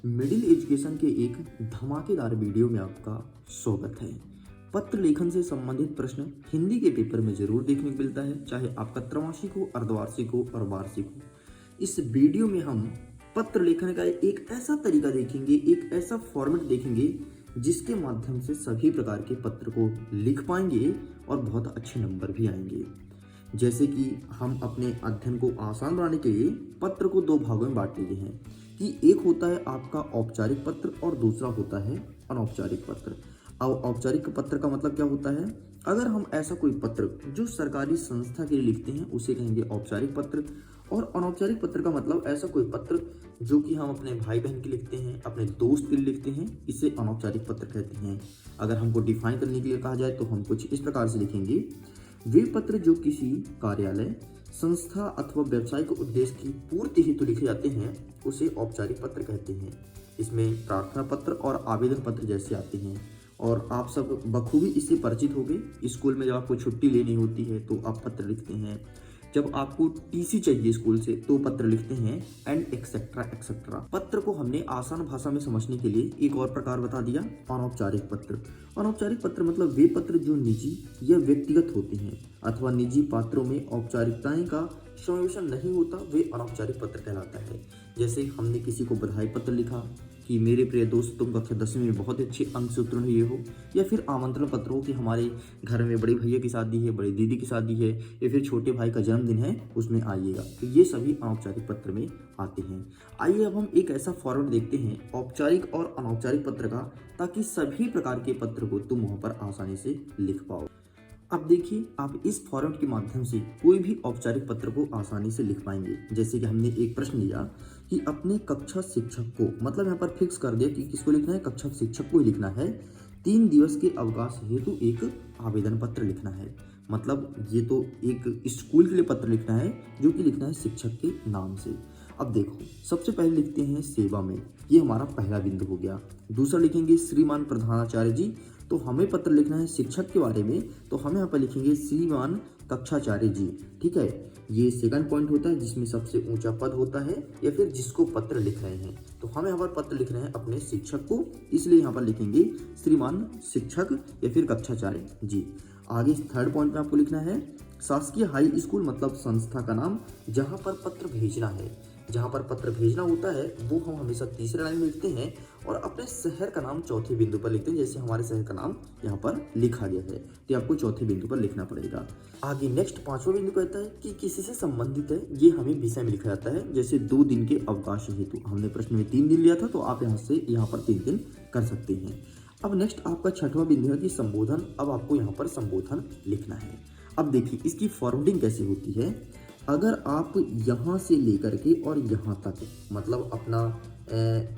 Middle education के एक धमाकेदार वीडियो में आपका स्वागत है। पत्र लेखन से संबंधित प्रश्न हिंदी के पेपर में जरूर देखने को मिलता है, चाहे आपका त्रैमासिक हो, अर्धवार्षिक हो और वार्षिक हो। इस वीडियो में हम पत्र लेखन का एक ऐसा तरीका देखेंगे, एक ऐसा फॉर्मेट देखेंगे जिसके माध्यम से सभी प्रकार के पत्र को लिख पाएंगे और बहुत अच्छे नंबर भी आएंगे। जैसे कि हम अपने अध्ययन को आसान बनाने के लिए पत्र को दो भागों में बांट लिए हैं कि एक होता है आपका औपचारिक पत्र और दूसरा होता है अनौपचारिक पत्र। अब औपचारिक पत्र का मतलब क्या होता है? अगर हम ऐसा कोई पत्र जो सरकारी संस्था के लिए लिखते हैं उसे कहेंगे औपचारिक पत्र, और अनौपचारिक पत्र का मतलब ऐसा कोई पत्र जो कि हम अपने भाई बहन के लिखते हैं, अपने दोस्त के लिए लिखते हैं, इसे अनौपचारिक पत्र कहते हैं। अगर हमको डिफाइन करने के लिए कहा जाए तो हम कुछ इस प्रकार से लिखेंगे, वे पत्र जो किसी कार्यालय, संस्था अथवा व्यावसायिक उद्देश्य की पूर्ति हेतु लिखे जाते हैं उसे औपचारिक पत्र कहते हैं। इसमें प्रार्थना पत्र और आवेदन पत्र जैसे आते हैं, और आप सब बखूबी इससे परिचित हो गए। स्कूल में जब आपको छुट्टी लेनी होती है तो आप पत्र लिखते हैं, जब आपको टीसी चाहिए स्कूल से तो पत्र लिखते हैं, एंड एक्सेट्रा एक्सेट्रा। पत्र को हमने आसान भाषा में समझने के लिए एक और प्रकार बता दिया, अनौपचारिक पत्र। अनौपचारिक पत्र मतलब वे पत्र जो निजी या व्यक्तिगत होते हैं अथवा निजी पात्रों में औपचारिकताएं का समावेशन नहीं होता, वे अनौपचारिक पत्र कहलाता है। जैसे हमने किसी को बधाई पत्र लिखा कि मेरे प्रिय दोस्त, तुम कक्षा 10वीं में बहुत अच्छे अंक से उत्तीर्ण हुए हो, या फिर आमंत्रण पत्र हो कि हमारे घर में बड़े भैया की शादी है, बड़ी दीदी की शादी है, या फिर छोटे भाई का जन्मदिन है, उसमें आइएगा। तो ये सभी अनौपचारिक पत्र में आते हैं। आइए अब हम एक ऐसा फॉर्मेट देखते हैं औपचारिक और अनौपचारिक पत्र का, ताकि सभी प्रकार के पत्र को तुम वहां पर आसानी से लिख पाओ। अब देखिए, आप इस फॉर्मेट के माध्यम से कोई भी औपचारिक पत्र को आसानी से लिख पाएंगे। जैसे कि हमने एक प्रश्न लिया कि अपने कक्षा शिक्षक को, मतलब यहाँ पर फिक्स कर दिया कि किसको लिखना है, कक्षा शिक्षक को ही लिखना है। 3 दिवस के अवकाश हेतु एक आवेदन पत्र लिखना है। मतलब ये तो एक स्कूल के लिए पत्र लिखना है जो कि लिखना है शिक्षक के नाम से। अब देखो, सबसे पहले लिखते हैं सेवा में, ये हमारा पहला बिंदु हो गया। दूसरा लिखेंगे श्रीमान प्रधानाचार्य जी, तो हमें पत्र लिखना है शिक्षक के बारे में, तो हम यहाँ पर लिखेंगे श्रीमान कक्षाचार्य जी। ठीक है, ये सेकंड पॉइंट होता है जिसमें सबसे ऊंचा पद होता है या फिर जिसको पत्र लिख रहे हैं। तो हम यहाँ पर पत्र लिख रहे हैं अपने शिक्षक को, इसलिए यहाँ पर लिखेंगे श्रीमान शिक्षक या फिर कक्षाचार्य जी। आगे थर्ड पॉइंट में आपको लिखना है शासकीय हाई स्कूल, मतलब संस्था का नाम जहाँ पर पत्र भेजना है। जहाँ पर पत्र भेजना होता है वो हम हमेशा तीसरे लाइन में लिखते हैं, और अपने शहर का नाम चौथे बिंदु पर लिखते हैं। जैसे हमारे शहर का नाम यहाँ पर लिखा गया है तो आपको चौथे बिंदु पर लिखना पड़ेगा। आगे नेक्स्ट पांचवा बिंदु कहता है कि किसी से संबंधित है, ये हमें विषय में लिखा जाता है। जैसे 2 दिन के अवकाश हेतु, हमने प्रश्न में 3 दिन लिया था, तो आप यहाँ से यहाँ पर 3 दिन कर सकते हैं। अब नेक्स्ट आपका छठवां बिंदु है कि संबोधन। अब आपको यहाँ पर संबोधन लिखना है। अब देखिए इसकी फॉरवर्डिंग कैसे होती है। अगर आप यहाँ से लेकर के और यहाँ तक, मतलब अपना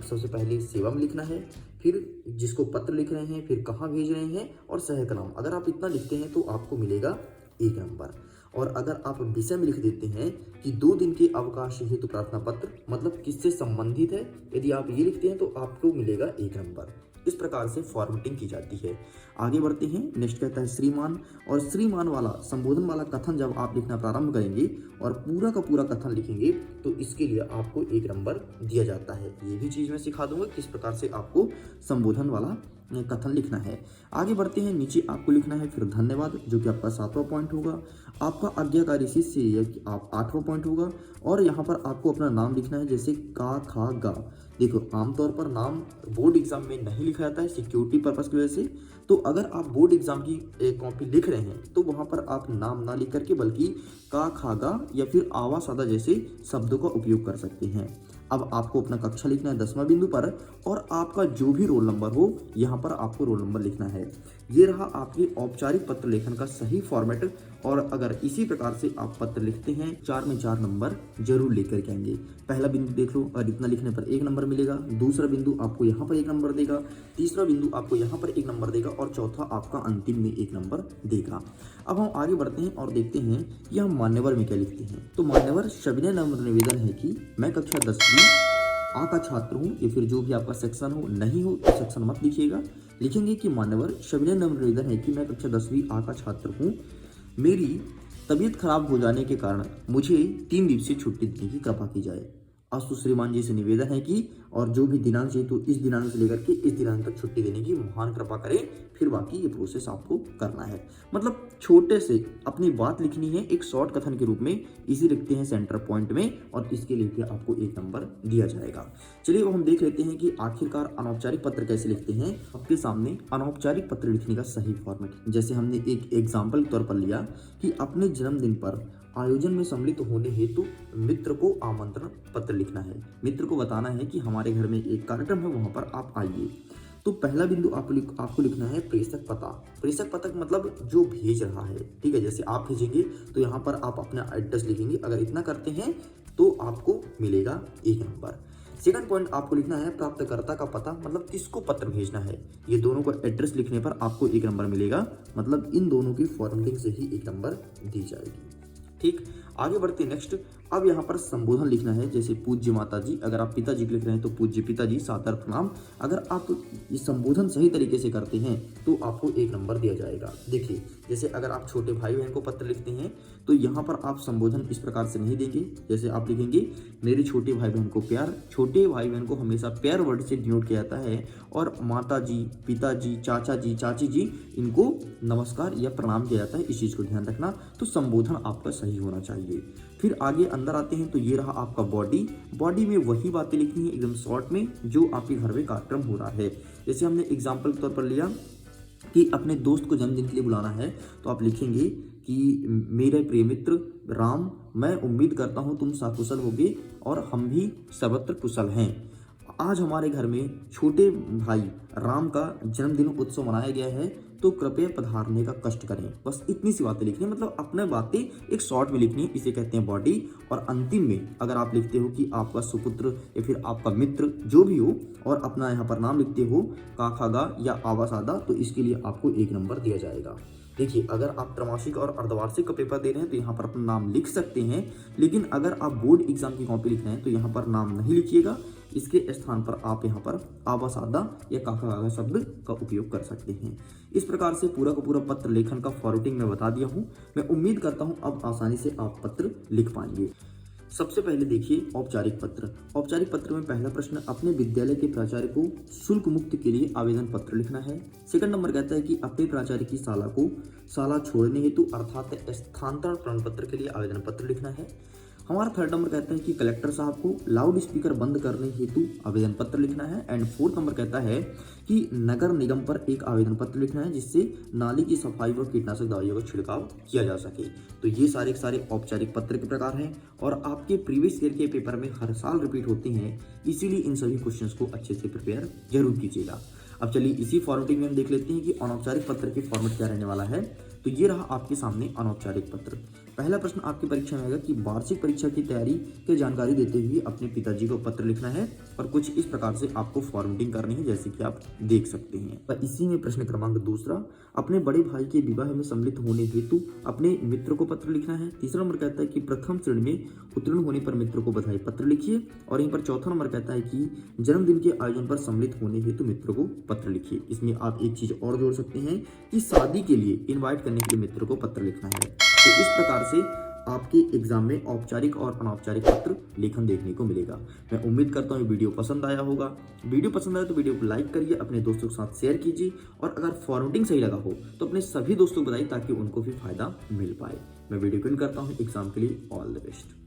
सबसे पहले सेवा में लिखना है, फिर जिसको पत्र लिख रहे हैं, फिर कहाँ भेज रहे हैं और शहर का नाम, अगर आप इतना लिखते हैं तो आपको मिलेगा 1 नंबर। और अगर आप विषय में लिख देते हैं कि 2 दिन के अवकाश हेतु प्रार्थना पत्र, मतलब किससे संबंधित है, यदि आप ये लिखते हैं तो आपको मिलेगा 1 नंबर। इस प्रकार से फॉर्मेटिंग की जाती है। आगे बढ़ते हैं। नेक्स्ट कहता है श्रीमान, और श्रीमान वाला संबोधन वाला कथन जब आप लिखना प्रारंभ करेंगे और पूरा का पूरा कथन लिखेंगे तो इसके लिए आपको 1 नंबर दिया जाता है। ये भी चीज मैं सिखा दूंगा किस प्रकार से आपको संबोधन वाला कथन लिखना है। आगे बढ़ते हैं। नीचे आपको लिखना है फिर धन्यवाद, जो कि आपका 7वां पॉइंट होगा। आपका आज्ञाकारी शिष्य, यह कि आप 8वां पॉइंट होगा। और यहाँ पर आपको अपना नाम लिखना है, जैसे का, खा, गा। देखो, आमतौर पर नाम बोर्ड एग्जाम में नहीं लिखा जाता है सिक्योरिटी पर्पस की वजह से। तो अगर आप बोर्ड एग्जाम की एक कॉपी लिख रहे हैं तो वहां पर आप नाम ना लिख करके बल्कि का, खा, गा या फिर आवा, सादा जैसे शब्दों का उपयोग कर सकते हैं। अब आपको अपना कक्षा लिखना है 10वां बिंदु पर, और आपका जो भी रोल नंबर हो यहाँ पर आपको रोल नंबर लिखना है। ये रहा आपके औपचारिक पत्र लेखन का सही फॉर्मेट। और अगर इसी प्रकार से आप पत्र लिखते हैं 4 में 4 नंबर जरूर लेकर के आएंगे। पहला बिंदु देख लो, और इतना लिखने पर 1 नंबर मिलेगा। दूसरा बिंदु आपको यहाँ पर 1 नंबर देगा। तीसरा बिंदु आपको यहाँ पर 1 नंबर देगा, और चौथा आपका अंतिम में 1 नंबर देगा। अब हम आगे बढ़ते हैं और देखते हैं कि हम मान्यवर में क्या लिखते हैं। तो मान्यवर सविनय नम्र निवेदन है कि मैं कक्षा 10वीं आ का छात्र हूँ, या फिर जो भी आपका सेक्शन हो, नहीं हो तो सेक्शन मत लिखिएगा। लिखेंगे कि मान्यवर सविनय नम्र निवेदन है कि मैं कक्षा 10वीं आ का छात्र हूँ, मेरी तबीयत खराब हो जाने के कारण मुझे 3 दिवसीय छुट्टी देने की कृपा की जाए। अस्तु श्रीमान जी से निवेदन है कि, और जो भी दिनांक चाहिए तो इस दिनांक से लेकर के इस दिनांक तक छुट्टी देने की महान कृपा करें, फिर बाकी ये प्रोसेस आपको करना है। मतलब छोटे से अपनी बात लिखनी है एक शॉर्ट कथन के रूप में, इसी लिखते हैं सेंटर पॉइंट में और इसके लिए भी आपको 1 नंबर दिया जाएगा। चलिए अब हम देख लेते हैं कि आखिरकार अनौपचारिक पत्र कैसे लिखते हैं। आपके सामने अनौपचारिक पत्र लिखने का सही फॉर्मेट, जैसे हमने एक एग्जाम्पल के तौर पर लिया कि अपने जन्मदिन पर आयोजन में सम्मिलित होने हेतु मित्र को आमंत्रण पत्र लिखना है। मित्र को बताना है कि हमारे घर में एक कार्यक्रम है, वहां पर आप आइए। तो पहला बिंदु आपको लिखना है प्रेषक पता। प्रेषक पता का मतलब जो भेज रहा है, ठीक है। जैसे आप भेजेंगे तो यहाँ पर आप अपना एड्रेस लिखेंगे, अगर इतना करते हैं तो आपको मिलेगा 1 नंबर। सेकंड पॉइंट आपको लिखना है प्राप्तकर्ता का पता, मतलब किसको पत्र भेजना है। ये दोनों को एड्रेस लिखने पर आपको 1 नंबर मिलेगा, मतलब इन दोनों की फॉर्मेटिंग से ही 1 नंबर दी जाएगी। ठीक, आगे बढ़ते नेक्स्ट। अब यहाँ पर संबोधन लिखना है, जैसे पूज्य माता जी, अगर आप पिताजी लिख रहे हैं तो पूज्य पिताजी, सादर प्रणाम। अगर आप ये संबोधन सही तरीके से करते हैं तो आपको 1 नंबर दिया जाएगा। देखिए, जैसे अगर आप छोटे भाई बहन को पत्र लिखते हैं तो यहाँ पर आप संबोधन इस प्रकार से नहीं देंगे। जैसे आप लिखेंगे मेरे छोटे भाई बहन को प्यार। छोटे भाई बहन को हमेशा प्यार वर्ड से डिनोट किया जाता है, और माता जी, पिताजी, चाचा जी, चाची जी, इनको नमस्कार या प्रणाम किया जाता है। इस चीज़ को ध्यान रखना। तो संबोधन आपका सही होना चाहिए। फिर आगे अंदर आते हैं तो ये रहा आपका बॉडी। बॉडी में वही बातें लिखनी है एकदम शॉर्ट में जो आपके घर में कार्यक्रम हो रहा है। जैसे हमने एग्जाम्पल के तौर पर लिया कि अपने दोस्त को जन्मदिन के लिए बुलाना है, तो आप लिखेंगे कि मेरे प्रिय मित्र राम, मैं उम्मीद करता हूँ तुम सकुशल होगे और हम भी सर्वत्र कुशल हैं। आज हमारे घर में छोटे भाई राम का जन्मदिन उत्सव मनाया गया है, तो कृपया पधारने का कष्ट करें। बस इतनी सी बातें लिखनी है, मतलब अपने बातें एक शॉर्ट में लिखनी है, इसे कहते हैं बॉडी। और अंतिम में अगर आप लिखते हो कि आपका सुपुत्र या फिर आपका मित्र जो भी हो और अपना यहाँ पर नाम लिखते हो काखागा या आवासादा, तो इसके लिए आपको 1 नंबर दिया जाएगा। देखिए, अगर आप त्रैमासिक और अर्धवार्षिक का पेपर दे रहे हैं तो यहाँ पर अपना नाम लिख सकते हैं, लेकिन अगर आप बोर्ड एग्जाम की कॉपी लिख रहे हैं तो यहाँ पर नाम नहीं लिखिएगा। इसके स्थान पर आप यहाँ पर आवासादा या काका शब्द का उपयोग कर सकते हैं। इस प्रकार से पूरा का पूरा पत्र लेखन का फॉर्मेटिंग मैं बता दिया हूँ। मैं उम्मीद करता हूँ अब आसानी से आप पत्र लिख पाएंगे। सबसे पहले देखिए औपचारिक पत्र। औपचारिक पत्र में पहला प्रश्न, अपने विद्यालय के प्राचार्य को शुल्क मुक्त के लिए आवेदन पत्र लिखना है। सेकंड नंबर कहता है कि अपने प्राचार्य की शाला छोड़ने हेतु अर्थात स्थानांतरण प्रमाण पत्र के लिए आवेदन पत्र लिखना है। हमारा थर्ड नंबर कहता है कि कलेक्टर साहब को लाउड स्पीकर बंद करने हेतु आवेदन पत्र लिखना है। एंड फोर्थ नंबर कहता है कि नगर निगम पर एक आवेदन पत्र लिखना है जिससे नाली की सफाई व कीटनाशक दवाइयों का छिड़काव किया जा सके। तो ये सारे औपचारिक पत्र के प्रकार हैं और आपके प्रीवियस ईयर के पेपर में हर साल रिपीट होते हैं, इसीलिए इन सभी क्वेश्चंस को अच्छे से प्रिपेयर जरूर कीजिएगा। अब चलिए इसी फॉर्मेटिंग में हम देख लेते हैं कि अनौपचारिक पत्र के फॉर्मेट क्या रहने वाला है। तो ये रहा आपके सामने अनौपचारिक पत्र। पहला प्रश्न आपकी परीक्षा में आएगा कि वार्षिक परीक्षा की तैयारी की जानकारी देते हुए अपने पिताजी को पत्र लिखना है और कुछ इस प्रकार से आपको फॉर्मेटिंग करनी है, जैसे कि आप देख सकते हैं। पर इसी में प्रश्न क्रमांक दूसरा, अपने बड़े भाई के विवाह में सम्मिलित होने हेतु अपने मित्र को पत्र लिखना है। तीसरा नंबर कहता है कि प्रथम श्रेणी में उत्तीर्ण होने पर मित्र को बधाई पत्र लिखिए। और यहीं पर चौथा नंबर कहता है कि जन्मदिन के आयोजन पर सम्मिलित होने हेतु मित्र को पत्र लिखिए। इसमें आप एक चीज और जोड़ सकते हैं कि शादी के लिए इन्वाइट करने के लिए मित्र को पत्र लिखना है। तो इस प्रकार से आपके एग्जाम में औपचारिक और अनौपचारिक पत्र लेखन देखने को मिलेगा। मैं उम्मीद करता हूँ वीडियो पसंद आया होगा। वीडियो पसंद आया तो वीडियो को लाइक करिए, अपने दोस्तों के साथ शेयर कीजिए और अगर फॉर्मेटिंग सही लगा हो तो अपने सभी दोस्तों को बताइए ताकि उनको भी फायदा मिल पाए। मैं वीडियो को एंड करता हूँ। एग्जाम के लिए ऑल द बेस्ट।